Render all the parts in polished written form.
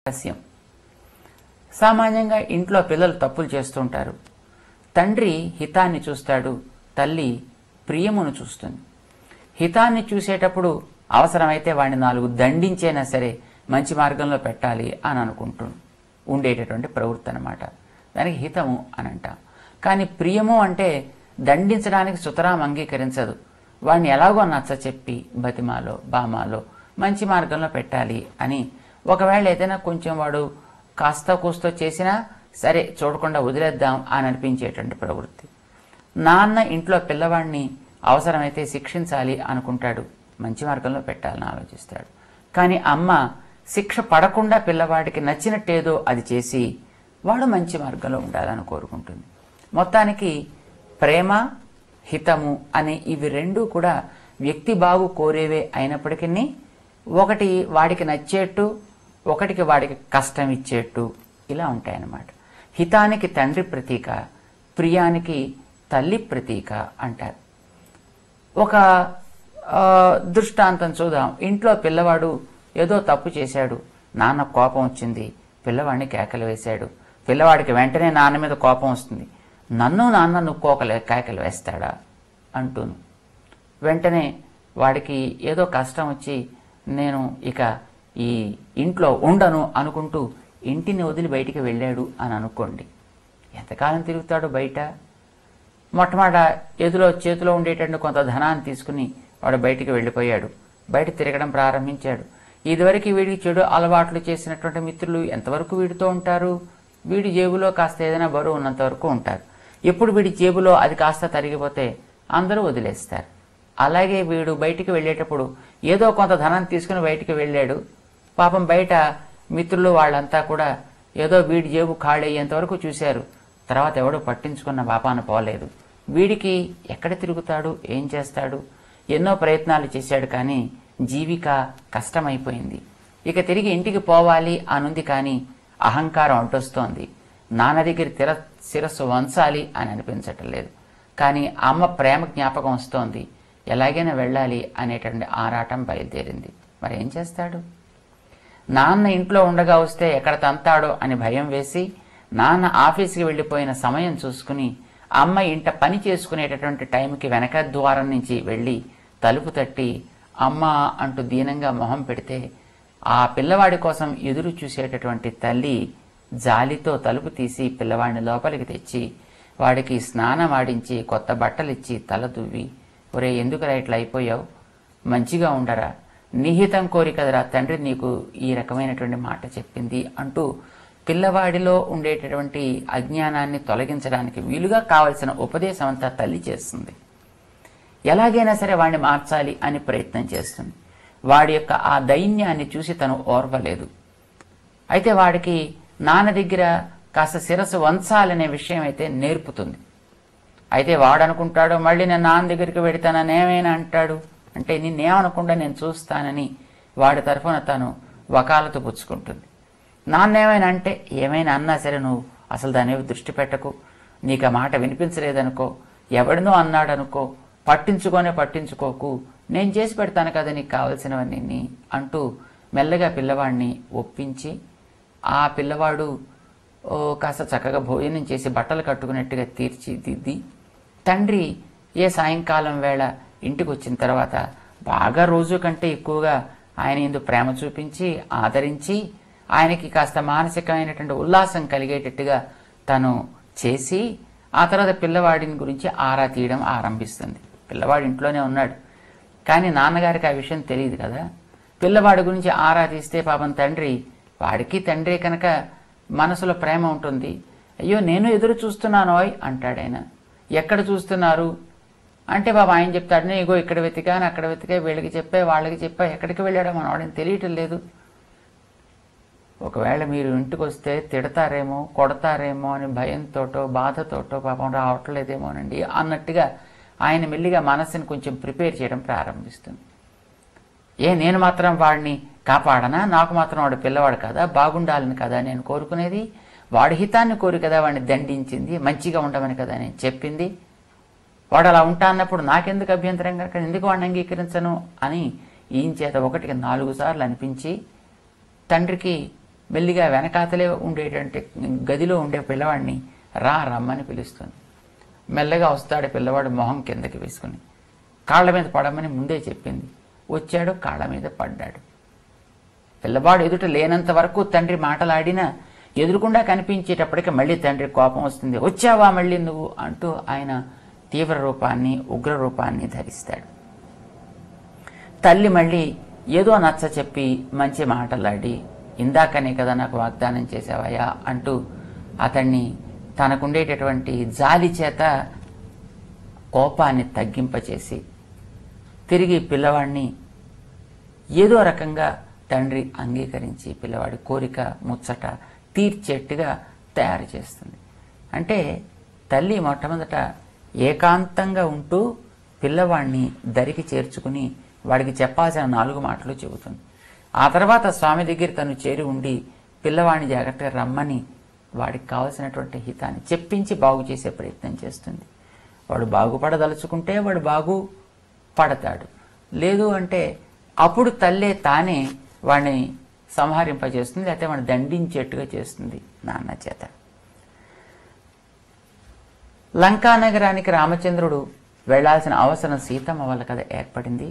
రహస్యం. సామాన్యంగా ఇంట్లో పిల్లలు తప్పులు చేస్తుంటారు. తండ్రి హితాన్ని చూస్తాడు, తల్లి ప్రియమును చూస్తుంది. హితాన్ని చూసేటప్పుడు అవసరమైతే వాడిని 4 దండించైనా సరే మంచి మార్గంలో పెట్టాలి అని అనుకుంటూ ఉండేటటువంటి ప్రవృత్తి అన్నమాట. దానికి హితము అని అంటాం. కానీ ప్రియము అంటే దండించడానికి సుతరాం అంగీకరించదు. వాడిని ఎలాగో నచ్చ చెప్పి బతిమాలో బామాలో మంచి మార్గంలో పెట్టాలి అని. ఒకవేళ ఏదైనా కొంచెం వాడు కాస్త కూస్తో చేసినా సరే చూడకుండా వదిలేద్దాం అని అనిపించేటువంటి ప్రవృత్తి. నాన్న ఇంట్లో పిల్లవాడిని అవసరమైతే శిక్షించాలి అనుకుంటాడు, మంచి మార్గంలో పెట్టాలని ఆలోచిస్తాడు. కానీ అమ్మ శిక్ష పడకుండా పిల్లవాడికి నచ్చినట్టేదో అది చేసి వాడు మంచి మార్గంలో ఉండాలని కోరుకుంటుంది. మొత్తానికి ప్రేమ హితము అనే ఇవి రెండూ కూడా వ్యక్తి బాగు కోరేవే అయినప్పటికీ ఒకటి వాడికి నచ్చేట్టు, ఒకటికి వాడికి కష్టం ఇచ్చేట్టు ఇలా ఉంటాయన్నమాట. హితానికి తండ్రి ప్రతీక, ప్రియానికి తల్లి ప్రతీక అంటారు. ఒక దృష్టాంతం చూద్దాం. ఇంట్లో పిల్లవాడు ఏదో తప్పు చేశాడు, నాన్న కోపం వచ్చింది, పిల్లవాడిని కేకలు వేశాడు. పిల్లవాడికి వెంటనే నాన్న మీద కోపం వస్తుంది. నాన్న నువ్వు కేకలు వేస్తాడా అంటూను. వెంటనే వాడికి ఏదో కష్టం వచ్చి నేను ఇక ఈ ఇంట్లో ఉండను అనుకుంటూ ఇంటిని వదిలి బయటికి వెళ్ళాడు అని అనుకోండి. ఎంతకాలం తిరుగుతాడు బయట? మొట్టమొదట చేతిలో ఉండేటటువంటి కొంత ధనాన్ని తీసుకుని వాడు బయటికి వెళ్ళిపోయాడు. బయట తిరగడం ప్రారంభించాడు. ఇదివరకు వీడికి చెడు అలవాట్లు చేసినటువంటి మిత్రులు ఎంతవరకు వీడితో ఉంటారు? వీడి జేబులో కాస్త ఏదైనా బరువు ఉన్నంత వరకు ఉంటారు. ఎప్పుడు వీడి జేబులో అది కాస్త తరిగిపోతే అందరూ వదిలేస్తారు. అలాగే వీడు బయటికి వెళ్ళేటప్పుడు ఏదో కొంత ధనాన్ని తీసుకుని బయటికి వెళ్ళాడు. పాపం బయట మిత్రులు వాళ్ళంతా కూడా ఏదో వీడి జేబు ఖాళీ అయ్యేంత వరకు చూశారు. తర్వాత ఎవడో పట్టించుకున్న పాపాన పోలేదు. వీడికి ఎక్కడ తిరుగుతాడు, ఏం చేస్తాడు? ఎన్నో ప్రయత్నాలు చేశాడు, కానీ జీవిక కష్టమైపోయింది. ఇక తిరిగి ఇంటికి పోవాలి అనుంది, కానీ అహంకారం అంటొస్తోంది. నాన్న దగ్గర శిరస్సు వంచాలి అని అనిపించటం లేదు. కానీ అమ్మ ప్రేమ జ్ఞాపకం వస్తోంది. ఎలాగైనా వెళ్ళాలి అనేటువంటి ఆరాటం బయలుదేరింది. మరి ఏం చేస్తాడు? నాన్న ఇంట్లో ఉండగా వస్తే ఎక్కడ తంతాడో అని భయం వేసి నాన్న ఆఫీస్కి వెళ్ళిపోయిన సమయం చూసుకుని అమ్మ ఇంట పని చేసుకునేటటువంటి టైంకి వెనక ద్వారం నుంచి వెళ్ళి తలుపు తట్టి అమ్మ అంటూ దీనంగా మొహం పెడితే ఆ పిల్లవాడి కోసం ఎదురు చూసేటటువంటి తల్లి జాలితో తలుపు తీసి పిల్లవాడిని లోపలికి తెచ్చి వాడికి స్నానం ఆడించి కొత్త బట్టలిచ్చి తల దువ్వి, ఒరే ఎందుకురా ఇట్లా అయిపోయావు, మంచిగా ఉండరా, నిహితం కోరి కదరా తండ్రి నీకు ఈ రకమైనటువంటి మాట చెప్పింది అంటూ పిల్లవాడిలో ఉండేటటువంటి అజ్ఞానాన్ని తొలగించడానికి వీలుగా కావలసిన ఉపదేశం అంతా తల్లి చేస్తుంది. ఎలాగైనా సరే వాడిని మార్చాలి అని ప్రయత్నం చేస్తుంది. వాడి యొక్క ఆ దైన్యాన్ని చూసి తను ఓర్వలేదు. అయితే వాడికి నాన్న దగ్గర కాస్త శిరస్సు వంచాలనే విషయం అయితే నేర్పుతుంది. అయితే వాడు అనుకుంటాడు, మళ్ళీ నేను నాన్న దగ్గరికి వెళతానని ఏమైనా అంటాడు, అంటే నిన్నేమనకుండా నేను చూస్తానని వాడి తరఫున తను వకాలతు పుచ్చుకుంటుంది. నాన్న ఏమైనా అంటే ఏమైనా అన్నా సరే నువ్వు అసలు దాని దృష్టి పెట్టకు, నీకు ఆ మాట వినిపించలేదనుకో, ఎవడినో అన్నాడనుకో, పట్టించుకోకు, నేను చేసి పెడతాను కదా నీకు కావలసినవన్నీ అంటూ మెల్లగా పిల్లవాడిని ఒప్పించి ఆ పిల్లవాడు కాస్త చక్కగా భోజనం చేసి బట్టలు కట్టుకున్నట్టుగా తీర్చిదిద్ది తండ్రి ఏ సాయంకాలం వేళ ఇంటికి వచ్చిన తర్వాత బాగా రోజు కంటే ఎక్కువగా ఆయన ఎందు ప్రేమ చూపించి ఆదరించి ఆయనకి కాస్త మానసికమైనటువంటి ఉల్లాసం కలిగేటట్టుగా తను చేసి ఆ తర్వాత పిల్లవాడిని గురించి ఆరా తీయడం ఆరంభిస్తుంది. పిల్లవాడు ఇంట్లోనే ఉన్నాడు, కానీ నాన్నగారికి ఆ విషయం తెలియదు కదా. పిల్లవాడి గురించి ఆరా తీస్తే పాపం వాడికి తండ్రి కనుక మనసులో ప్రేమ ఉంటుంది. అయ్యో నేను ఎదురు చూస్తున్నానోయ్ అంటాడు ఆయన. ఎక్కడ చూస్తున్నారు అంటే బాబా ఆయన చెప్తాడు, నేను ఇగో ఇక్కడ వెతికాను అక్కడ వెతికా, వీళ్ళకి చెప్పా వాళ్ళకి చెప్పా, ఎక్కడికి వెళ్ళాడో మనవాడిని తెలియటం లేదు. ఒకవేళ మీరు ఇంటికి వస్తే తిడతారేమో కొడతారేమో అని భయంతోటో బాధతోటో పాపం రావట్లేదేమోనండి అన్నట్టుగా ఆయన మెల్లిగా మనస్సుని కొంచెం ప్రిపేర్ చేయడం ప్రారంభిస్తుంది. నేను మాత్రం వాడిని కాపాడనా, నాకు మాత్రం వాడు పిల్లవాడు కదా, బాగుండాలని కదా నేను కోరుకునేది, వాడి హితాన్ని కోరి కదా వాడిని దండించింది, మంచిగా ఉండమని కదా నేను చెప్పింది, వాడు అలా ఉంటా అన్నప్పుడు నాకెందుకు అభ్యంతరం కనుక ఎందుకు వాడిని అంగీకరించను అని ఈయన చేత 1కి 4 సార్లు అనిపించి తండ్రికి మెల్లిగా వెనకాతలే ఉండేటంటే గదిలో ఉండే పిల్లవాడిని రమ్మని పిలుస్తుంది. మెల్లగా వస్తాడు పిల్లవాడు మొహం కిందకి వేసుకుని. కాళ్ళ మీద పడమని ముందే చెప్పింది. వచ్చాడు, కాళ్ళ మీద పడ్డాడు. పిల్లవాడు ఎదుట లేనంత వరకు తండ్రి మాటలాడినా ఎదురుకుండా కనిపించేటప్పటికి మళ్ళీ తండ్రి కోపం వస్తుంది. వచ్చావా మళ్ళీ నువ్వు అంటూ ఆయన తీవ్ర రూపాన్ని, ఉగ్ర రూపాన్ని ధరిస్తాడు. తల్లి మళ్ళీ ఏదో నచ్చ చెప్పి మంచి మాటలాడి, ఇందాకనే కదా నాకు వాగ్దానం చేసావయ్యా అంటూ అతన్ని తనకుండేటటువంటి జాలి చేత కోపాన్ని తగ్గింపచేసి తిరిగి పిల్లవాడిని ఏదో రకంగా తండ్రి అంగీకరించి పిల్లవాడి కోరిక ముచ్చట తీర్చేట్టుగా తయారు చేస్తుంది. అంటే తల్లి మొట్టమొదట ఏకాంతంగా ఉంటూ పిల్లవాడిని దరికి చేర్చుకుని వాడికి చెప్పాల్సిన 4 మాటలు చెబుతుంది. ఆ తర్వాత స్వామి దగ్గర తను చేరి ఉండి పిల్లవాడిని జాగ్రత్తగా రమ్మని వాడికి కావలసినటువంటి హితాన్ని చెప్పించి బాగు చేసే ప్రయత్నం చేస్తుంది. వాడు బాగుపడదలుచుకుంటే వాడు బాగుపడతాడు. లేదు అంటే అప్పుడు తల్లే తానే వాడిని సంహరింపజేస్తుంది, లేకపోతే వాడిని దండించేట్టుగా చేస్తుంది నాన్న చేత. లంకానగరానికి రామచంద్రుడు వెళ్లాల్సిన అవసరం సీతమ్మ వల్ల కదా ఏర్పడింది.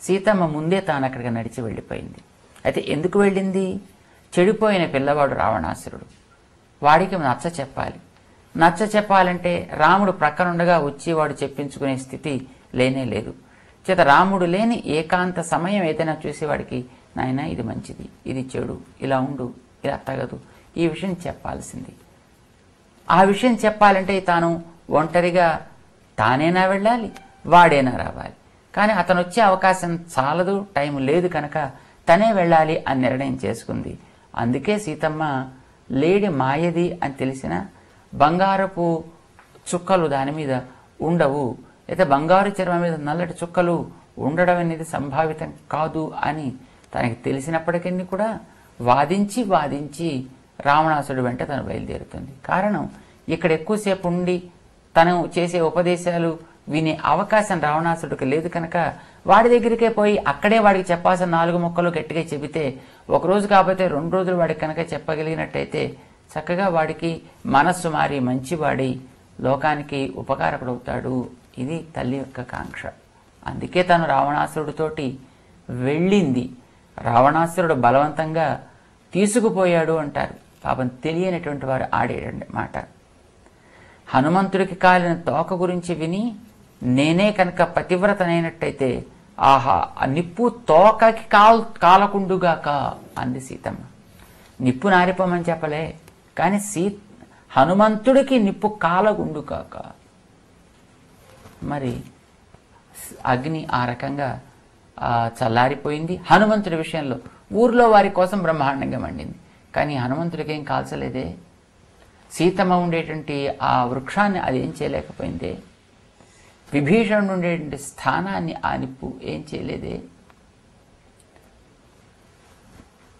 సీతమ్మ ముందే తాను అక్కడికి నడిచి వెళ్ళిపోయింది. అయితే ఎందుకు వెళ్ళింది? చెడిపోయిన పిల్లవాడు రావణాసురుడు, వాడికి నచ్చ చెప్పాలి. నచ్చ చెప్పాలంటే రాముడు ప్రక్కనుండగా వచ్చి వాడు చెప్పించుకునే స్థితి లేనే లేదు. చేత రాముడు లేని ఏకాంత సమయం ఏదైనా చూసి వాడికి, నాయన ఇది మంచిది, ఇది చెడు, ఇలా ఉండు, ఇలా తగదు, ఈ విషయం చెప్పాల్సింది. ఆ విషయం చెప్పాలంటే తాను ఒంటరిగా తానేనా వెళ్ళాలి, వాడేనా రావాలి. కానీ అతను వచ్చే అవకాశం చాలదు, టైం లేదు కనుక తనే వెళ్ళాలి అని నిర్ణయం చేసుకుంది. అందుకే సీతమ్మ లేడి మాయది అని తెలిసిన బంగారపు చుక్కలు దాని మీద ఉండవు, అయితే బంగారు చర్మం మీద నల్లటి చుక్కలు ఉండడం అనేది సంభావితం కాదు అని తనకి తెలిసినప్పటికీ కూడా వాదించి వాదించి రావణాసుడి వెంట తను బయలుదేరుతుంది. కారణం ఇక్కడ ఎక్కువసేపు ఉండి తను చేసే ఉపదేశాలు వినే అవకాశం రావణాసుడికి లేదు కనుక వాడి దగ్గరికే పోయి అక్కడే వాడికి చెప్పాల్సిన 4 ముక్కలు గట్టిగా చెబితే, ఒకరోజు కాకపోతే 2 రోజులు వాడికి కనుక చెప్పగలిగినట్టయితే చక్కగా వాడికి మనస్సు మారి మంచివాడి లోకానికి ఉపకారకుడవుతాడు. ఇది తల్లి యొక్క కాంక్ష. అందుకే తను రావణాసురుడితోటి వెళ్ళింది. రావణాసురుడు బలవంతంగా తీసుకుపోయాడు అంటారు. పాపం తెలియనటువంటి వారు ఆడేటండి మాట. హనుమంతుడికి కాలిన తోక గురించి విని నేనే కనుక పతివ్రతనైనట్టయితే ఆహా ఆ నిప్పు తోకకి కాలకుండుగాక అంది సీతమ్మ. నిప్పు నారిపోమని చెప్పలే, కానీ హనుమంతుడికి నిప్పు కాలగుండు కాక. మరి అగ్ని ఆ రకంగా చల్లారిపోయింది. హనుమంతుడి విషయంలో ఊర్లో వారి కోసం బ్రహ్మాండంగా మండింది, కానీ హనుమంతుడికి ఏం కాల్చలేదే. సీతమ్మ ఉండేటువంటి ఆ వృక్షాన్ని అది ఏం చేయలేకపోయిందే. విభీషణుడు ఉండేటువంటి స్థానాన్ని ఆ నిప్పు ఏం చేయలేదే.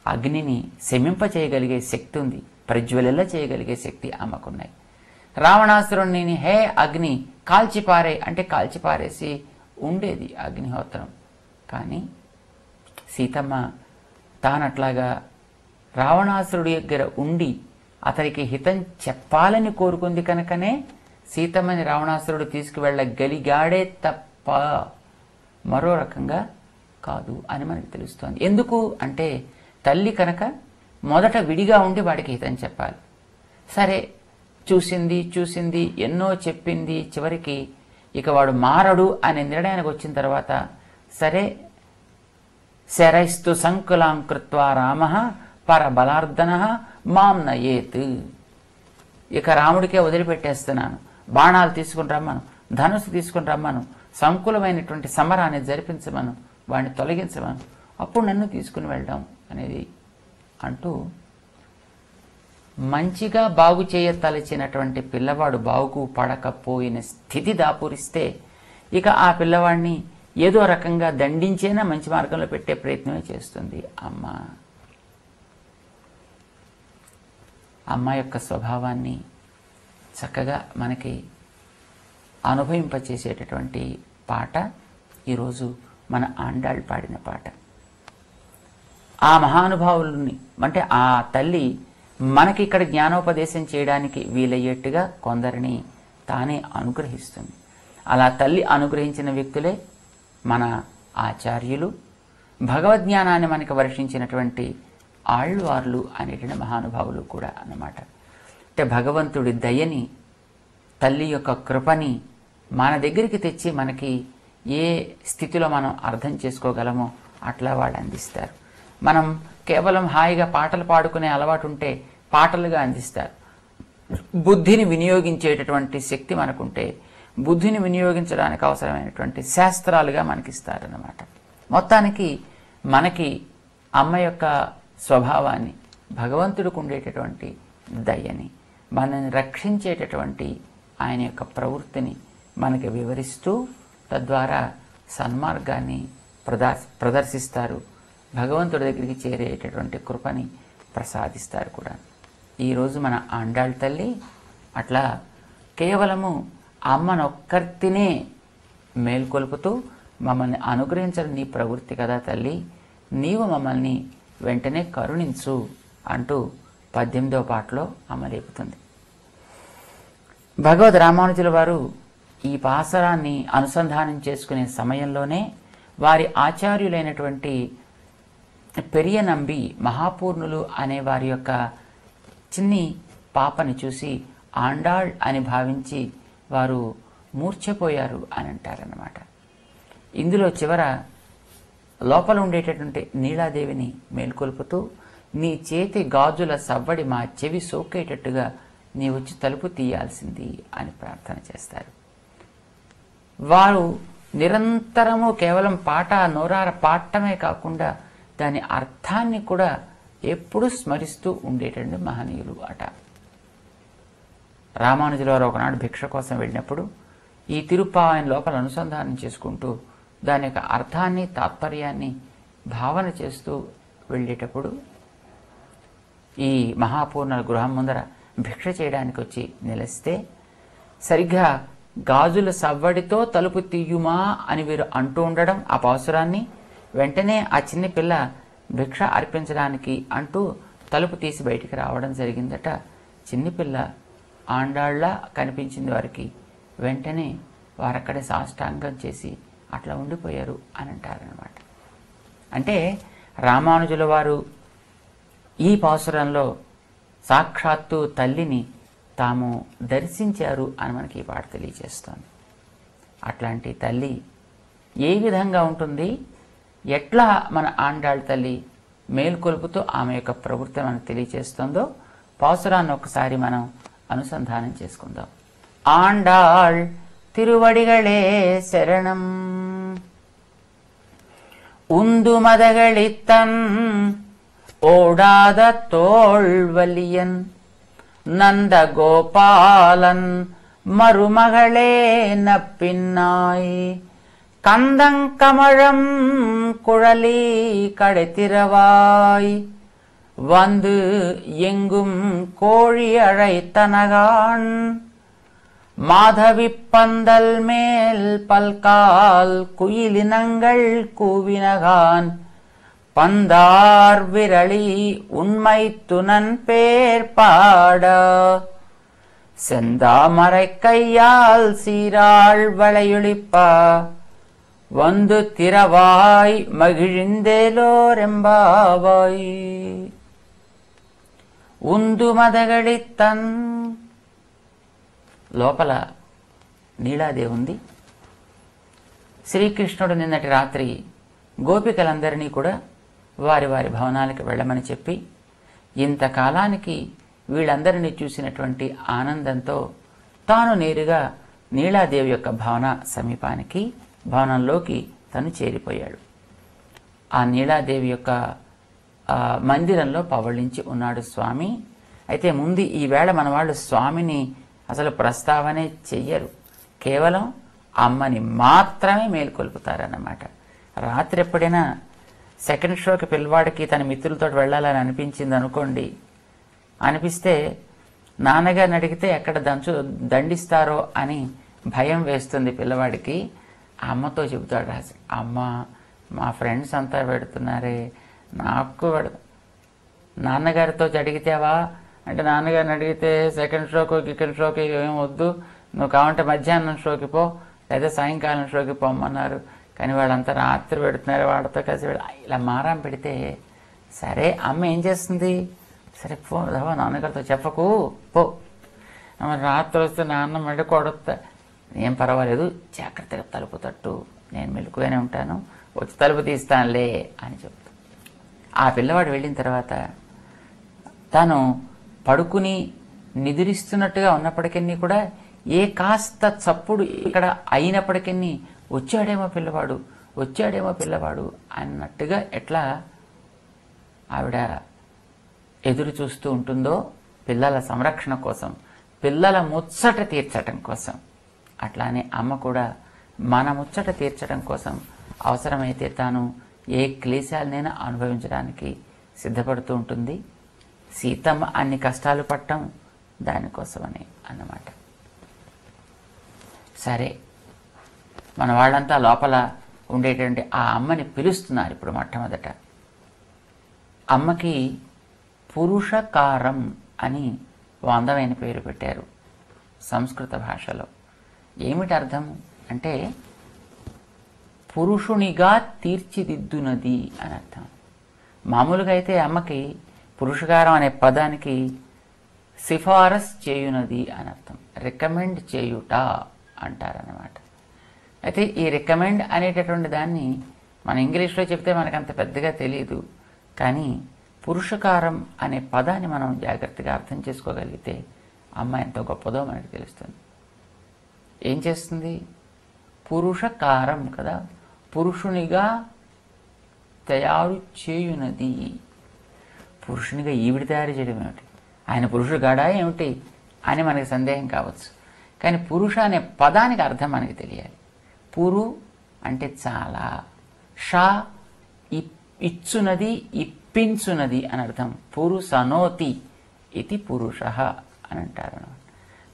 అగ్నిని శమింప చేయగలిగే శక్తి ఉంది, ప్రజ్వలిల్ల చేయగలిగే శక్తి ఆమెకున్నాయి. రావణాసురుణ్ణి హే అగ్ని కాల్చిపారే అంటే కాల్చిపారేసి ఉండేది అగ్నిహోత్రం. కానీ సీతమ్మ తానట్లాగా రావణాసురుడి దగ్గర ఉండి అతనికి హితం చెప్పాలని కోరుకుంది కనుకనే సీతమ్మని రావణాసురుడు తీసుకువెళ్ళగలిగాడే తప్ప మరో రకంగా కాదు అని మనకు తెలుస్తోంది. ఎందుకు అంటే తల్లి కనుక మొదట విడిగా ఉండి వాడికి హితం చెప్పాలి. సరే చూసింది ఎన్నో చెప్పింది, చివరికి ఇక వాడు మారడు అనే నిర్ణయానికి వచ్చిన తర్వాత సరే శరైస్తు సంకులాం కృత్వా రామ పరబలార్దన మాం నయేత్, ఇక రాముడికే వదిలిపెట్టేస్తున్నాను, బాణాలు తీసుకుని రమ్మను, ధనుసు తీసుకుని రమ్మను, సంకులమైనటువంటి సమరాన్ని జరిపించమను, వాడిని తొలగించమను, అప్పుడు నన్ను తీసుకుని వెళ్దాం అనేది అంటూ మంచిగా బాగు చేయతలచినటువంటి పిల్లవాడు బాగుపడకపోయిన స్థితి దాపురిస్తే ఇక ఆ పిల్లవాడిని ఏదో రకంగా దండించేనా మంచి మార్గంలో పెట్టే ప్రయత్నమే చేస్తుంది అమ్మ. అమ్మ యొక్క స్వభావాన్ని చక్కగా మనకి అనుభవింపచేసేటటువంటి పాట ఈరోజు మన ఆండాళ్ళు పాడిన పాట. ఆ మహానుభావుల్ని అంటే ఆ తల్లి మనకి ఇక్కడ జ్ఞానోపదేశం చేయడానికి వీలయ్యేట్టుగా కొందరిని తానే అనుగ్రహిస్తుంది. అలా తల్లి అనుగ్రహించిన వ్యక్తులే మన ఆచార్యులు, భగవద్జ్ఞానాన్ని మనకి వర్షించినటువంటి ఆళ్వార్లు అనేటువంటి మహానుభావులు కూడా అన్నమాట. అంటే భగవంతుడి దయని, తల్లి యొక్క కృపని మన దగ్గరికి తెచ్చి మనకి ఏ స్థితిలో మనం అర్థం చేసుకోగలమో అట్లా వాళ్ళు అందిస్తారు. మనం కేవలం హాయిగా పాటలు పాడుకునే అలవాటు ఉంటే పాటలుగా అందిస్తారు. బుద్ధిని వినియోగించేటటువంటి శక్తి మనకుంటే బుద్ధిని వినియోగించడానికి అవసరమైనటువంటి శాస్త్రాలుగా మనకిస్తారన్నమాట. మొత్తానికి మనకి అమ్మ యొక్క స్వభావాన్ని, భగవంతుడికి ఉండేటటువంటి దయని, మనల్ని రక్షించేటటువంటి ఆయన యొక్క ప్రవృత్తిని మనకి వివరిస్తూ తద్వారా సన్మార్గాన్ని ప్రదర్శిస్తారు. భగవంతుడి దగ్గరికి చేరేటటువంటి కృపని ప్రసాదిస్తారు కూడా. ఈరోజు మన ఆండాళ్ తల్లి అట్లా కేవలము అమ్మనొక్కర్తినే మేల్కొల్పుతూ మమ్మల్ని అనుగ్రహించడం నీ ప్రవృత్తి కదా తల్లి, నీవు మమ్మల్ని వెంటనే కరుణించు అంటూ 18వ పాటలో అమ్మ లేపుతుంది. భగవద్ రామానుజుల వారు ఈ పాసరాన్ని అనుసంధానం చేసుకునే సమయంలోనే వారి ఆచార్యులైనటువంటి పెరియనంబి మహాపూర్ణులు అనే వారి యొక్క చిన్ని పాపని చూసి ఆండాళ్ అని భావించి వారు మూర్ఛపోయారు అని అంటారన్నమాట. ఇందులో చివర లోపల ఉండేటటువంటి నీలాదేవిని మేల్కొల్పుతూ నీ చేతి గాజుల సవ్వడి మా చెవి సోకేటట్టుగా నీ వచ్చి తలుపు తీయాల్సింది అని ప్రార్థన చేస్తారు. వారు నిరంతరము కేవలం పాట నోరార పాడటమే కాకుండా దాని అర్థాన్ని కూడా ఎప్పుడూ స్మరిస్తూ ఉండేటటువంటి మహనీయులు అట. రామానుజుల వారు ఒకనాడు భిక్ష కోసం వెళ్ళినప్పుడు ఈ తిరుప్పావైన లోపల అనుసంధానం చేసుకుంటూ దాని యొక్క అర్థాన్ని, తాత్పర్యాన్ని భావన చేస్తూ వెళ్ళేటప్పుడు ఈ మహాపూర్ణుల గృహం ముందర భిక్ష చేయడానికి వచ్చి నిలిస్తే సరిగ్గా గాజుల సవ్వడితో తలుపు తీయుమా అని వీరు అంటూ ఉండడం, ఆ పాసురాన్ని వెంటనే ఆ చిన్న పిల్ల భిక్ష అర్పించడానికి అంటూ తలుపు తీసి బయటికి రావడం జరిగిందట. చిన్నపిల్ల ఆండాళ్ళ కనిపించింది వారికి. వెంటనే వారక్కడే సాష్టాంగం చేసి అట్లా ఉండిపోయారు అని అంటారనమాట. అంటే రామానుజుల వారు ఈ పాసురంలో సాక్షాత్తు తల్లిని తాము దర్శించారు అని మనకి ఈ పాట తెలియజేస్తోంది. అట్లాంటి తల్లి ఏ విధంగా ఉంటుంది, ఎట్లా మన ఆండాళ్ తల్లి మేల్కొల్పుతూ ఆమె యొక్క ప్రవృత్తి మనకు తెలియజేస్తుందో పాసురాన్ని ఒకసారి మనం అనుసంధానం చేసుకుందాం. ఆండాళ్ తిరువడిగళే శరణం உந்து மதகளித்தன் ஓடாத தோள்வலியன் நந்த கோபாலன் மருமகளே நப்பின்னாய் கந்தங்கமழம் குழலி கடைத்திரவாய் வந்து எங்கும் கோழி அழைத்தனகான் மாதவி பந்தல் மேல் பல்கால் குயிலினங்கள் கூவினகான் பந்தார் விரளி உண்மை துணன் பேர் பாட செந்தாமரை கையால் சீராள் வளையொளிப்பா வந்து திரவாய் மகிழ்ந்தேலோரெம்பாவாய் உந்து మదగళితన్. లోపల నీలాదేవి ఉంది. శ్రీకృష్ణుడు నిన్నటి రాత్రి గోపికలందరినీ కూడా వారి వారి భవనాలకు వెళ్ళమని చెప్పి ఇంతకాలానికి వీళ్ళందరినీ చూసినటువంటి ఆనందంతో తాను నేరుగా నీలాదేవి యొక్క భవన సమీపానికి, భవనంలోకి తను చేరిపోయాడు. ఆ నీలాదేవి యొక్క మందిరంలో పవళించి ఉన్నాడు స్వామి. అయితే ముందు ఈవేళ మన వాళ్ళు స్వామిని అసలు ప్రస్తావనే చెయ్యరు, కేవలం అమ్మని మాత్రమే మేల్కొల్పుతారన్నమాట. రాత్రి ఎప్పుడైనా సెకండ్ షోకి పిల్లవాడికి తన మిత్రులతో వెళ్ళాలని అనిపించింది అనుకోండి, అనిపిస్తే నాన్నగారిని అడిగితే ఎక్కడ దండిస్తారో అని భయం వేస్తుంది పిల్లవాడికి. అమ్మతో చెబుతాడు, అమ్మ మా ఫ్రెండ్స్ అంతా పెడుతున్నారే, నాకు పడదు. నాన్నగారితో అడిగితేవా అంటే నాన్నగారిని అడిగితే సెకండ్ షోకి సెకండ్ షోకి ఏం వద్దు, నువ్వు కావాలంటే మధ్యాహ్నం షోకి పో లేదా సాయంకాలం షోకి పోమన్నారు. కానీ వాళ్ళంతా రాత్రి పెడుతున్నారు, వాళ్ళతో కలిసి ఇలా మారం పెడితే సరే అమ్మ ఏం చేస్తుంది, సరే పో నాన్నగారితో చెప్పకు పో, రాత్రి వస్తే నాన్న మళ్ళీ కొడతా, ఏం పర్వాలేదు జాగ్రత్తగా తలుపు తట్టు, నేను మెలకుగానే ఉంటాను, వచ్చి తలుపు తీస్తానులే అని చెప్తా. ఆ పిల్లవాడు వెళ్ళిన తర్వాత తను పడుకుని నిద్రిస్తున్నట్టుగా ఉన్నప్పటికీ కూడా ఏ కాస్త చప్పుడు ఇక్కడ అయినప్పటికీ వచ్చాడేమో పిల్లవాడు అన్నట్టుగా ఎట్లా ఆవిడ ఎదురు చూస్తూ ఉంటుందో పిల్లల సంరక్షణ కోసం, పిల్లల ముచ్చట తీర్చటం కోసం, అట్లానే అమ్మ కూడా మన ముచ్చట తీర్చడం కోసం అవసరమైతే తాను ఏ క్లేశాలనైనా అనుభవించడానికి సిద్ధపడుతూ ఉంటుంది. సీతమ్మ అన్ని కష్టాలు పడటం దానికోసమని అన్నమాట. సరే, మన వాళ్ళంతా లోపల ఉండేటువంటి ఆ అమ్మని పిలుస్తున్నారు. ఇప్పుడు మొట్టమొదట అమ్మకి పురుషకారం అని ఓ అందమైన పేరు పెట్టారు సంస్కృత భాషలో. ఏమిటి అర్థం అంటే పురుషునిగా తీర్చిదిద్దునది అని అర్థం. మామూలుగా అయితే అమ్మకి పురుషకారం అనే పదానికి సిఫారసు చేయునది అని అర్థం, రికమెండ్ చేయుట అంటారన్నమాట. అయితే ఈ రికమెండ్ అనేటటువంటి దాన్ని మన ఇంగ్లీష్లో చెప్తే మనకు అంత పెద్దగా తెలియదు, కానీ పురుషకారం అనే పదాన్ని మనం జాగ్రత్తగా అర్థం చేసుకోగలిగితే అమ్మ ఎంతో గొప్పదో మనకు తెలుస్తుంది. ఏం చేస్తుంది? పురుషకారం కదా, పురుషునిగా తయారు చేయునది. పురుషునిగా ఈవిడ తయారు చేయడం ఏమిటి, ఆయన పురుషుడు గాడా ఏమిటి అని మనకి సందేహం కావచ్చు. కానీ పురుష అనే పదానికి అర్థం మనకి తెలియాలి. పురు అంటే చాలా, షా ఇచ్చునది ఇప్పించునది అని అర్థం. పురుషనోతి ఇది పురుష అని అంటారు.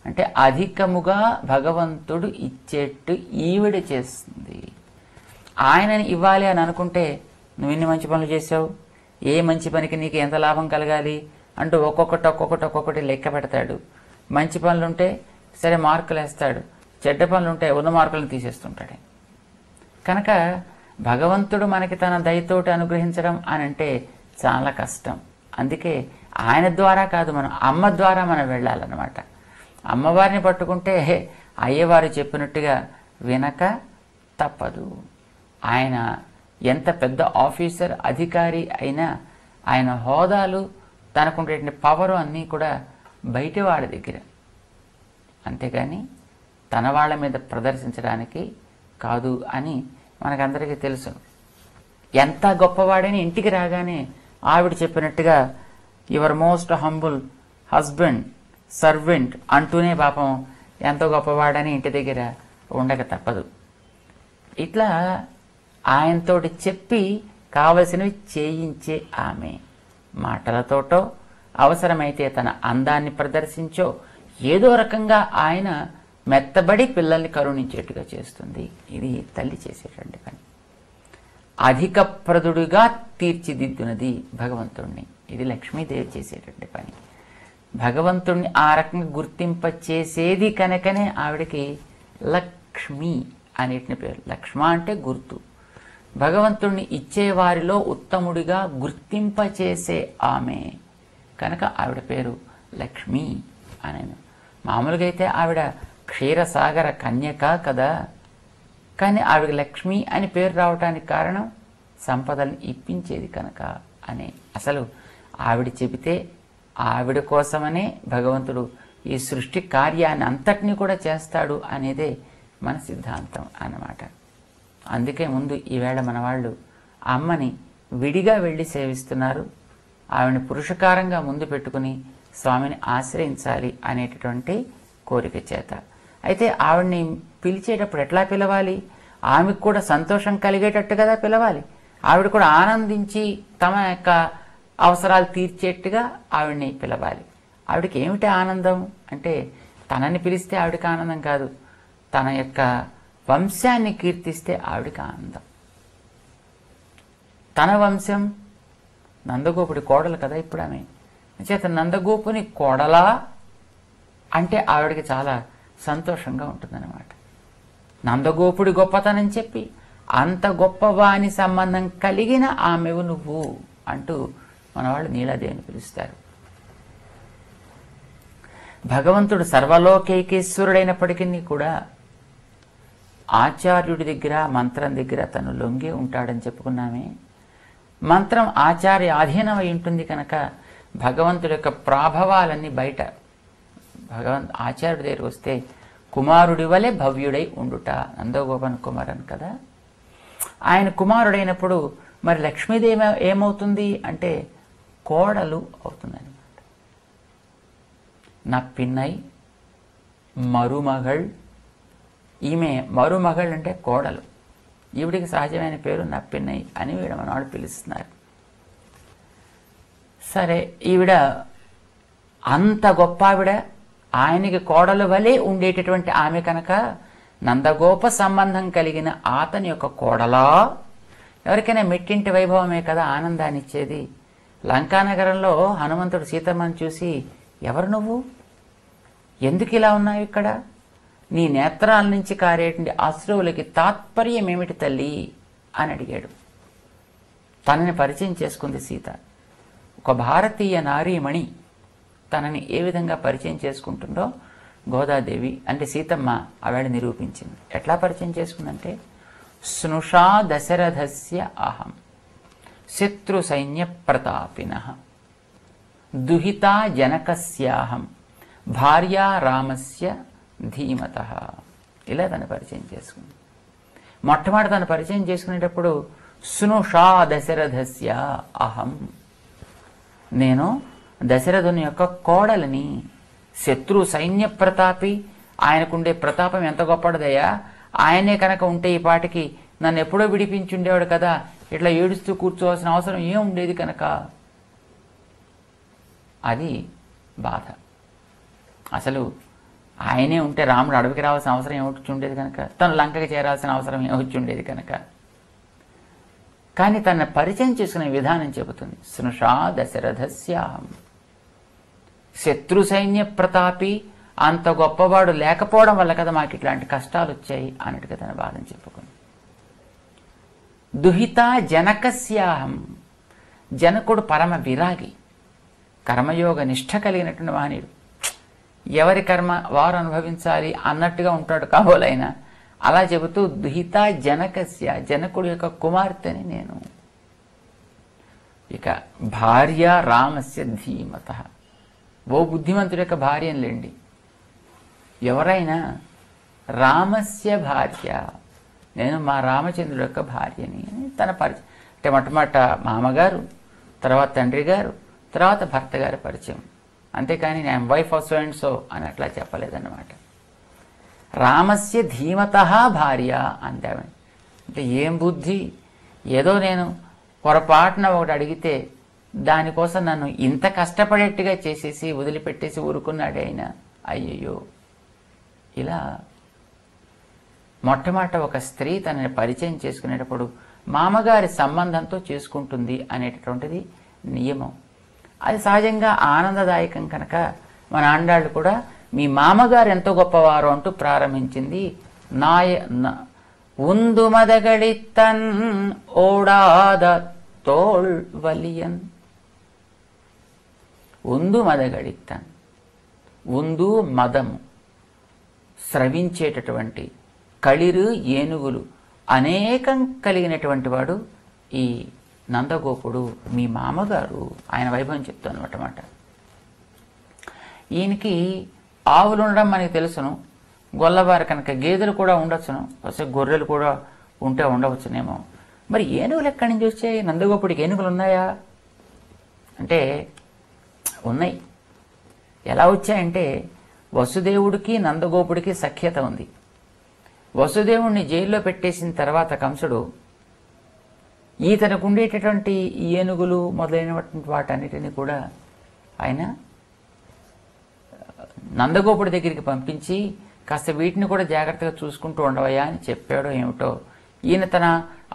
అంటే అధికముగా భగవంతుడు ఇచ్చేట్టు ఈవిడ చేస్తుంది. ఆయనని ఇవ్వాలి అని అనుకుంటే నువ్వు ఇన్ని మంచి పనులు చేసావు, ఏ మంచి పనికి నీకు ఎంత లాభం కలగాలి అంటూ ఒక్కొక్కటి లెక్క పెడతాడు. మంచి పనులుంటే సరే మార్కులు వేస్తాడు, చెడ్డ పనులుంటే ఉన్న మార్కులను తీసేస్తుంటాడు. కనుక భగవంతుడు మనకి తన దయతోటి అనుగ్రహించడం అని అంటే చాలా కష్టం. అందుకే ఆయన ద్వారా కాదు, మనం అమ్మ ద్వారా మనం వెళ్ళాలన్నమాట. అమ్మవారిని పట్టుకుంటే అయ్యవారు చెప్పినట్టుగా వినక తప్పదు. ఆయన ఎంత పెద్ద ఆఫీసర్ అధికారి అయినా ఆయన హోదాలు తనకుండేటువంటి పవరు అన్నీ కూడా బయట వాళ్ళ దగ్గర, అంతేగాని తన వాళ్ళ మీద ప్రదర్శించడానికి కాదు అని మనకందరికీ తెలుసు. ఎంత గొప్పవాడని ఇంటికి రాగానే ఆవిడ చెప్పినట్టుగా your most humble husband servant అంటూనే పాపం ఎంతో గొప్పవాడని ఇంటి దగ్గర ఉండక తప్పదు. ఇట్లా ఆయనతోటి చెప్పి కావలసినవి చేయించే ఆమె మాటలతోటో అవసరమైతే తన అందాన్ని ప్రదర్శించో ఏదో రకంగా ఆయన మెత్తబడి పిల్లల్ని కరుణించేట్టుగా చేస్తుంది. ఇది తల్లి చేసేటువంటి పని. అధిక ప్రదుడుగా తీర్చిదిద్దునది భగవంతుణ్ణి. ఇది లక్ష్మీదేవి చేసేటువంటి పని. భగవంతుణ్ణి ఆ రకంగా గుర్తింపచేసేది కనుకనే ఆవిడకి లక్ష్మి అనేటిన పేరు. లక్ష్మ అంటే గుర్తు. భగవంతుణ్ణి ఇచ్చేవారిలో ఉత్తముడిగా గుర్తింపచేసే ఆమె కనుక ఆవిడ పేరు లక్ష్మి అని. మామూలుగా అయితే ఆవిడ క్షీరసాగర కన్యక కదా, కానీ ఆవిడ లక్ష్మి అని పేరు రావటానికి కారణం సంపదలను ఇప్పించేది కనుక అని. అసలు ఆవిడ చెబితే ఆవిడ కోసమనే భగవంతుడు ఈ సృష్టి కార్యాన్ని అంతటినీ కూడా చేస్తాడు అనేదే మన సిద్ధాంతం అన్నమాట. అందుకే ముందు ఈవేళ మన వాళ్ళు అమ్మని విడిగా వెళ్ళి సేవిస్తున్నారు. ఆవిడని పురుషకారంగా ముందు పెట్టుకుని స్వామిని ఆశ్రయించాలి అనేటటువంటి కోరిక చేత. అయితే ఆవిడ్ని పిలిచేటప్పుడు ఎట్లా పిలవాలి? ఆమెకు కూడా సంతోషం కలిగేటట్టు కదా పిలవాలి. ఆవిడ కూడా ఆనందించి తమ యొక్క అవసరాలు తీర్చేట్టుగా ఆవిడ్ని పిలవాలి. ఆవిడకి ఏమిటి ఆనందం అంటే తనని పిలిస్తే ఆవిడకి ఆనందం కాదు, తన యొక్క వంశాన్ని కీర్తిస్తే ఆవిడకి ఆనందం. తన వంశం నందగోపుడి కోడలు కదా ఇప్పుడు ఆమె. చేత నందగోపుని కోడలా అంటే ఆవిడకి చాలా సంతోషంగా ఉంటుందన్నమాట. నందగోపుడి గొప్పతనం చెప్పి అంత గొప్పవాని సంబంధం కలిగిన ఆమెవు నువ్వు అంటూ మన వాళ్ళు నీలాదేవిని పిలుస్తారు. భగవంతుడు సర్వలోకైకేశ్వరుడైనప్పటికీ కూడా ఆచార్యుడి దగ్గర మంత్రం దగ్గర తను లొంగి ఉంటాడని చెప్పుకున్నామే. మంత్రం ఆచార్య ఆధీనమై ఉంటుంది కనుక భగవంతుడి యొక్క ప్రాభవాలన్నీ బయట. ఆచార్యుడి దగ్గరికి వస్తే కుమారుడి వలె భవ్యుడై ఉండుట నందగోపన్ కుమారన్ కదా. ఆయన కుమారుడైనప్పుడు మరి లక్ష్మీదేవి ఏమవుతుంది అంటే కోడలు అవుతుందన్నమాట. నప్పిన్నై మరుమగళ్. ఈమె మరుమగళ్ అంటే కోడలు. ఈవిడికి సహజమైన పేరు నప్పిన్నై అని వీడ మనవాడు పిలుస్తున్నారు. సరే, ఈవిడ అంత గొప్ప ఆవిడ, ఆయనకి కోడలు వలె ఉండేటటువంటి ఆమె కనుక నందగోప సంబంధం కలిగిన అతని యొక్క కోడలా. ఎవరికైనా మెట్టింటి వైభవమే కదా ఆనందాన్ని ఇచ్చేది. లంకానగరంలో హనుమంతుడు సీతమ్మను చూసి, ఎవరు నువ్వు, ఎందుకు ఇలా ఉన్నావు ఇక్కడ, నీ నేత్రాల నుంచి కారేటువంటి అశ్రువులకి తాత్పర్యం ఏమిటి తల్లి అని అడిగాడు. తనని పరిచయం చేసుకుంది సీత. ఒక భారతీయ నారీమణి తనని ఏ విధంగా పరిచయం చేసుకుంటుందో గోదాదేవి అంటే సీతమ్మ ఆవిడ నిరూపించింది. ఎట్లా పరిచయం చేసుకుందంటే, స్నుషా దశరథస్య అహం శత్రు సైన్య ప్రతాపినః దుహితా జనకస్యాహం భార్యా రామస్య ధీమతః. ఇలా తను పరిచయం చేసుకుంది. మొట్టమొదటి తను పరిచయం చేసుకునేటప్పుడు స్నుషా దశరథస్య అహం, నేను దశరథుని యొక్క కోడలిని. శత్రు సైన్య ప్రతాపి, ఆయనకుండే ప్రతాపం ఎంత గొప్పడదయ్యా. ఆయనే కనుక ఉంటే ఈ పాటికి నన్ను ఎప్పుడో విడిపించుండేవాడు కదా, ఇట్లా ఏడుస్తూ కూర్చోవలసిన అవసరం ఏం ఉండేది కనుక. అది బాధ. అసలు ఆయనే ఉంటే రాముడు అడవికి రావాల్సిన అవసరం ఏమొచ్చి ఉండేది కనుక, తను లంకకి చేరాల్సిన అవసరం ఏమొచ్చి ఉండేది కనుక. కానీ తన పరిచయం చేసుకునే విధానం చెబుతుంది. స్నుషా దశరథస్యాహం శత్రు సైన్య ప్రతాపి, అంత గొప్పవాడు లేకపోవడం వల్ల కదా మాకు ఇట్లాంటి కష్టాలు వచ్చాయి అన్నట్టుగా తన బాధను చెప్పుకుంది. దుహిత జనకస్యాహం, జనకుడు పరమ విరాగి, కర్మయోగ నిష్ఠ కలిగినటువంటి మహనీయుడు. ఎవరి కర్మ వారు అనుభవించాలి అన్నట్టుగా ఉంటాడు కాబోలైనా. అలా చెబుతూ దుహిత జనకస్య, జనకుడు యొక్క కుమార్తెని నేను. ఇక భార్య రామస్య ధీమతః, ఓ బుద్ధిమంతుడి యొక్క భార్యను లేండి. ఎవరైనా రామస్య భార్య, నేను మా రామచంద్రుడి యొక్క భార్యని తన పరిచయం. అంటే మొట్టమొదట మామగారు, తర్వాత తండ్రి గారు, తర్వాత భర్త గారి పరిచయం. అంతేకాని నేను wife of so and so అని అట్లా చెప్పలేదన్నమాట. రామస్య ధీమతః భార్య అందామని. అంటే ఏం బుద్ధి, ఏదో నేను పొరపాటున ఒకటి అడిగితే దానికోసం నన్ను ఇంత కష్టపడేట్టుగా చేసేసి వదిలిపెట్టేసి ఊరుకున్నాడే అయినా. అయ్యయ్యో, ఇలా మొట్టమొదట ఒక స్త్రీ తనని పరిచయం చేసుకునేటప్పుడు మామగారి సంబంధంతో చేసుకుంటుంది అనేటటువంటిది నియమం. అది సహజంగా ఆనందదాయకం కనుక మన ఆండాళ్ళు కూడా మీ మామగారు ఎంతో గొప్పవారు అంటూ ప్రారంభించింది. ఉందు మదగళిత్తన్ ఓడాద తోల్ వలియన్. ఉందు మదగళిత్తన్, ఉందు మదము, స్రవించేటటువంటి కళిరు ఏనుగులు అనేకం కలిగినటువంటి వాడు ఈ నందగోపుడు, మీ మామగారు. ఆయన వైభవం చెప్తాను అన్నమాట. ఈయనకి ఆవులు ఉండడం మనకి తెలుసును, గొల్లవారు కనుక గేదెలు కూడా ఉండొచ్చును, వస్తే గొర్రెలు కూడా ఉంటే ఉండవచ్చునేమో. మరి ఏనుగులు ఎక్కడి నుంచి వచ్చాయి? నందగోపుడికి ఏనుగులు ఉన్నాయా అంటే ఉన్నాయి. ఎలా వచ్చాయంటే వసుదేవుడికి నందగోపుడికి సఖ్యత ఉంది. వసుదేవుడిని జైల్లో పెట్టేసిన తర్వాత కంసుడు ఈతనకు ఉండేటటువంటి ఏనుగులు మొదలైనటువంటి వాటన్నిటిని కూడా ఆయన నందగోపుడి దగ్గరికి పంపించి కాస్త వీటిని కూడా జాగ్రత్తగా చూసుకుంటూ ఉండవయ్యా అని చెప్పాడో ఏమిటో. ఈయన తన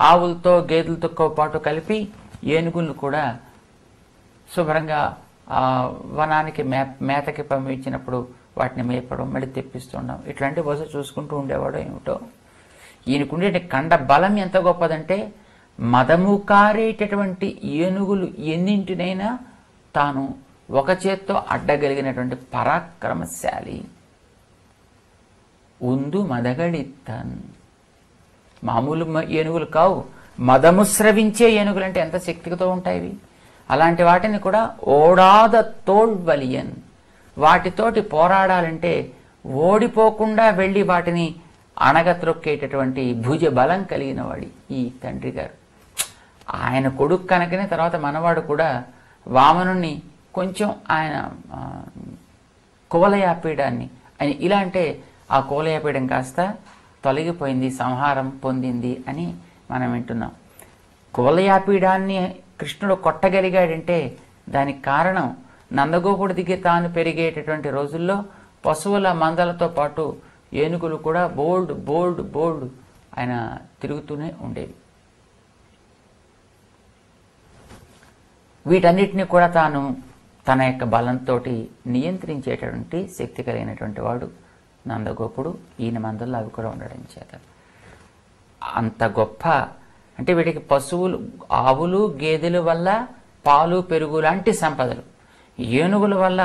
ఆవులతో గేదెలతో పాటు కలిపి ఏనుగులను కూడా శుభ్రంగా వనానికి మేతకి పంపించినప్పుడు వాటిని మేపడం, మళ్ళీ తెప్పిస్తుండడం, ఇట్లాంటి బస్సు చూసుకుంటూ ఉండేవాడు. ఏమిటో ఈయనకుండే కండ బలం ఎంత గొప్పదంటే మదము కారేటటువంటి ఏనుగులు ఎన్నింటినైనా తాను ఒక చేత్తో అడ్డగలిగినటువంటి పరాక్రమశాలి. ఉందు మదగళిత్తన్, మామూలు ఏనుగులు కావు, మదము స్రవించే ఏనుగులు అంటే ఎంత శక్తితో ఉంటాయి. అలాంటి వాటిని కూడా ఓడాద తోల్వలియన్, వాటితోటి పోరాడాలంటే ఓడిపోకుండా వెళ్ళి వాటిని అణగత్రొక్కేటటువంటి భుజ బలం కలిగిన వాడి ఈ తండ్రి గారు. ఆయన కొడుకు కనుకనే తర్వాత మనవాడు కూడా వామనుణ్ణి కొంచెం ఆయన కువలయాపీడాన్ని ఆయన ఇలా అంటే ఆ కువలయాపీడం కాస్త తొలగిపోయింది, సంహారం పొందింది అని మనం వింటున్నాం. కువలయాపీడాన్ని కృష్ణుడు కొట్టగలిగాడంటే దానికి కారణం నందగోపుడి దిగి తాను పెరిగేటటువంటి రోజుల్లో పశువుల మందలతో పాటు ఏనుగులు కూడా బోల్డ్ బోల్డ్ బోల్డ్ ఆయన తిరుగుతూనే ఉండేవి. వీటన్నిటిని కూడా తాను తన యొక్క బలంతో నియంత్రించేటటువంటి శక్తి కలిగినటువంటి వాడు నందగోపుడు. ఈయన మందల్లో అవి కూడా ఉండడం చేత అంత గొప్ప, అంటే వీటికి పశువులు, ఆవులు, గేదెల వల్ల పాలు, పెరుగు లాంటి సంపదలు, ఏనుగుల వల్ల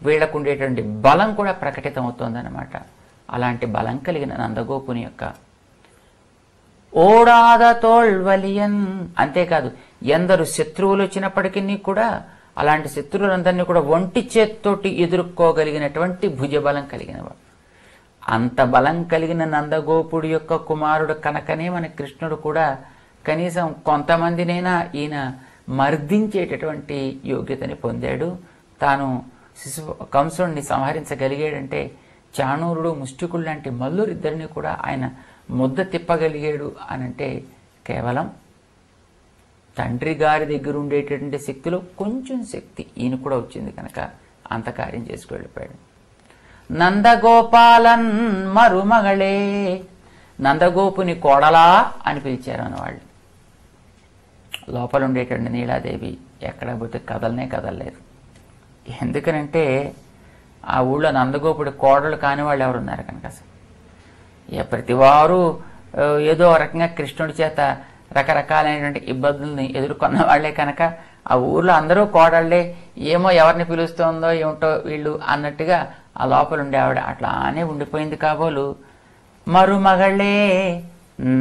వీళ్లకు ఉండేటువంటి బలం కూడా ప్రకటితమవుతోందన్నమాట. అలాంటి బలం కలిగిన నందగోపుని యొక్క ఓడాద తోల్వలియన్, అంతేకాదు ఎందరు శత్రువులు వచ్చినప్పటికీ కూడా అలాంటి శత్రువులందరినీ కూడా ఒంటి చేత్తోటి ఎదుర్కోగలిగినటువంటి భుజబలం కలిగినవాడు. అంత బలం కలిగిన నందగోపుడి యొక్క కుమారుడు కనుకనే మన కృష్ణుడు కూడా కనీసం కొంతమందినైనా ఈయన మర్దించేటటువంటి యోగ్యతని పొందాడు. తాను కంసుడిని సంహరించగలిగాడంటే చాణూరుడు, ముష్టికుడు లాంటి మల్లురిద్దరిని కూడా ఆయన ముద్ద తిప్పగలిగాడు అనంటే కేవలం తండ్రి గారి దగ్గర ఉండేటటువంటి శక్తిలో కొంచెం శక్తి ఈయన కూడా వచ్చింది కనుక అంత కార్యం చేసుకు వెళ్ళిపోయాడు. నందగోపాలన్ మరుమగళే, నందగోపుని కోడలా అని పిలిచారు అన్నవాళ్ళు. లోపల ఉండేటువంటి నీలాదేవి ఎక్కడ పోతే కదలనే కదలలేదు. ఎందుకనంటే ఆ ఊళ్ళో నందగోపుడి కోడలు కాని వాళ్ళు ఎవరున్నారు కనుక అసలు ప్రతివారు ఏదో రకంగా కృష్ణుడి చేత రకరకాలైనటువంటి ఇబ్బందుల్ని ఎదుర్కొన్న వాళ్లే కనుక ఆ ఊర్లో అందరూ కోడళ్లే, ఏమో ఎవరిని పిలుస్తుందో ఏమిటో వీళ్ళు అన్నట్టుగా ఆ లోపల ఉండే ఆవిడ అట్లానే ఉండిపోయింది కాబోలు. మరుమగళే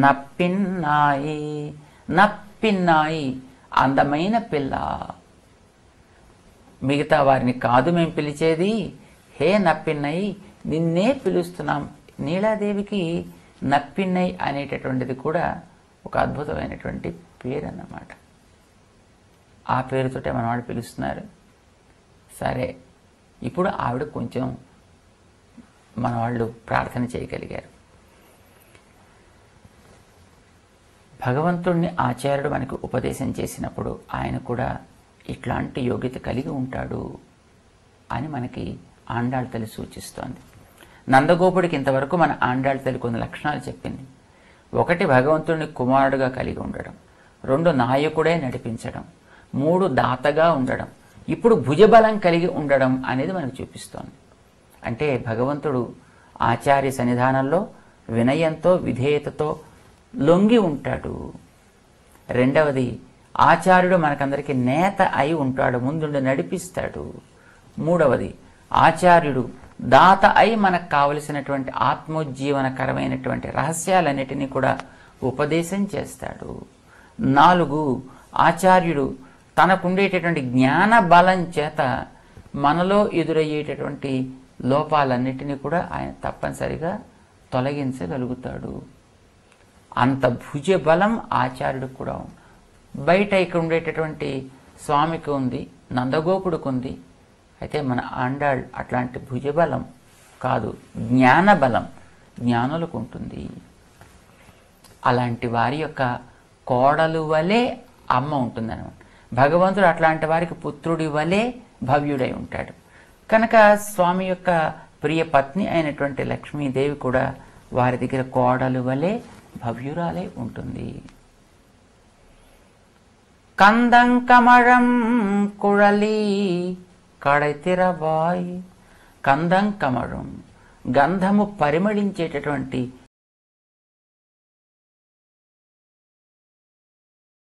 నప్పిన్నాయి, నప్పిన్నాయి అందమైన పిల్ల, మిగతా వారిని కాదు మేము పిలిచేది, హే నప్పిన్నాయి నిన్నే పిలుస్తున్నాం. నీలాదేవికి నప్పిన్నై అనేటటువంటిది కూడా ఒక అద్భుతమైనటువంటి పేరు అన్నమాట. ఆ పేరుతోటే మన వాళ్ళు పిలుస్తున్నారు. సరే, ఇప్పుడు ఆవిడ కొంచెం మన వాళ్ళు ప్రార్థన చేయగలిగారు. భగవంతుడిని ఆచార్యుడు మనకు ఉపదేశం చేసినప్పుడు ఆయన కూడా ఇట్లాంటి యోగ్యత కలిగి ఉంటాడు అని మనకి ఆండాళ్ తల్లి సూచిస్తోంది. నందగోపుడికి ఇంతవరకు మన ఆండాళ్ తల్లి కొన్ని లక్షణాలు చెప్పింది. ఒకటి, భగవంతుడిని కుమారుడుగా కలిగి ఉండడం. రెండు, నాయకుడే నడిపించడం. మూడు, దాతగా ఉండడం. ఇప్పుడు భుజబలం కలిగి ఉండడం అనేది మనకు చూపిస్తోంది. అంటే భగవంతుడు ఆచార్య సన్నిధానంలో వినయంతో, విధేయతతో లొంగి ఉంటాడు. రెండవది, ఆచార్యుడు మనకందరికీ నేత అయి ఉంటాడు, ముందుండి నడిపిస్తాడు. మూడవది, ఆచార్యుడు దాత అయి మనకు కావలసినటువంటి ఆత్మోజ్జీవనకరమైనటువంటి రహస్యాలన్నిటినీ కూడా ఉపదేశం చేస్తాడు. 4, ఆచార్యుడు తనకుండేటటువంటి జ్ఞాన బలం చేత మనలో ఎదురయ్యేటటువంటి లోపాలన్నిటినీ కూడా ఆయన తప్పనిసరిగా తొలగించగలుగుతాడు. అంత భుజ బలం ఆచార్యుడికి కూడా ఉంది. బయట ఇక్కడ ఉండేటటువంటి స్వామికి ఉంది, నందగోపుడికి ఉంది. అయితే మన ఆండాళ్ అట్లాంటి భుజబలం కాదు, జ్ఞానబలం జ్ఞానులకు ఉంటుంది. అలాంటి వారి యొక్క కోడలు వలె అమ్మ ఉంటుందన్నమాట. భగవంతుడు అట్లాంటి వారికి పుత్రుడి వలె భవ్యుడై ఉంటాడు కనుక స్వామి యొక్క ప్రియ పత్ని అయినటువంటి లక్ష్మీదేవి కూడా వారి దగ్గర కోడలు వలె భవ్యురాలే ఉంటుంది. కందంకమళం కుళలి కడతిరబాయి. కందంకమళం గంధము పరిమళించేటటువంటి